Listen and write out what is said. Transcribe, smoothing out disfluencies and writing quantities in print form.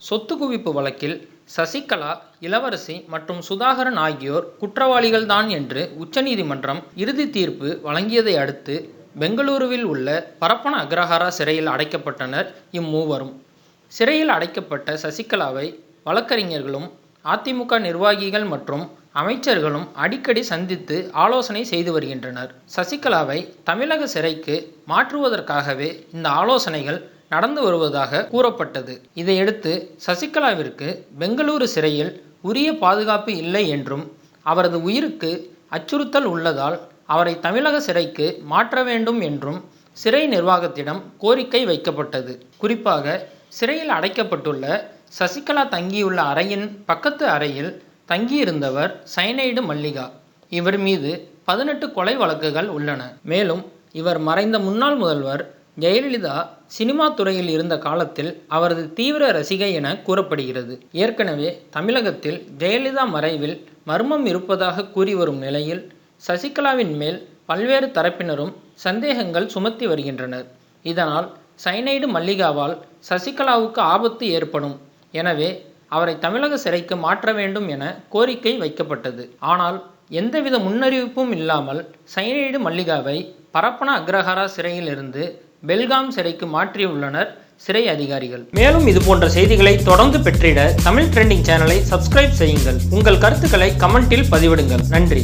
சொத்து குவிப்பு வழக்கில் சசிகலா, இளவரசி மற்றும் சுதாகரன் ஆகியோர் குற்றவாளிகள்தான் என்று உச்சநீதிமன்றம் இறுதி தீர்ப்பு வழங்கியதை அடுத்து பெங்களூருவில் உள்ள பரப்பன அக்ரஹாரா சிறையில் அடைக்கப்பட்டனர் இம்மூவரும். சிறையில் அடைக்கப்பட்ட சசிகலாவை வழக்கறிஞர்களும் அதிமுக நிர்வாகிகள் மற்றும் அமைச்சர்களும் அடிக்கடி சந்தித்து ஆலோசனை செய்து வருகின்றனர். சசிகலாவை தமிழக சிறைக்கு மாற்றுவதற்காகவே இந்த ஆலோசனைகள் நடந்து வருவதாக கூறப்பட்டது. இதையடுத்து சசிகலாவிற்கு பெங்களூரு சிறையில் உரிய பாதுகாப்பு இல்லை என்றும் அவரது உயிருக்கு அச்சுறுத்தல் உள்ளதால் அவரை தமிழக சிறைக்கு மாற்ற வேண்டும் என்றும் சிறை நிர்வாகத்திடம் கோரிக்கை வைக்கப்பட்டது. குறிப்பாக சிறையில் அடைக்கப்பட்டுள்ள சசிகலா தங்கியுள்ள அறையின் பக்கத்து அறையில் தங்கியிருந்தவர் சயனைடு மல்லிகா. இவர் மீது 18 கொலை வழக்குகள் உள்ளன. மேலும் இவர் மறைந்த முன்னாள் முதல்வர் ஜெயலலிதா சினிமா துறையில் இருந்த காலத்தில் அவரது தீவிர ரசிகை என கூறப்படுகிறது. ஏற்கனவே தமிழகத்தில் ஜெயலலிதா மறைவில் மர்மம் இருப்பதாக கூறி வரும் நிலையில் சசிகலாவின் மேல் பல்வேறு தரப்பினரும் சந்தேகங்கள் சுமத்தி வருகின்றனர். இதனால் சயனைடு மல்லிகாவால் சசிகலாவுக்கு ஆபத்து ஏற்படும், எனவே அவரை தமிழக சிறைக்கு மாற்ற வேண்டும் என கோரிக்கை வைக்கப்பட்டது. ஆனால் எந்தவித முன்னறிவிப்பும் இல்லாமல் சயனைடு மல்லிகாவை பரப்பன அக்ரஹாரா சிறையில் இருந்து பெல்காம் சிறைக்கு மாற்றியுள்ளனர் சிறை அதிகாரிகள். மேலும் இதுபோன்ற செய்திகளை தொடர்ந்து பெற்றிட தமிழ் ட்ரெண்டிங் சேனலை சப்ஸ்கிரைப் செய்யுங்கள். உங்கள் கருத்துக்களை கமெண்டில் பதிவிடுங்கள். நன்றி.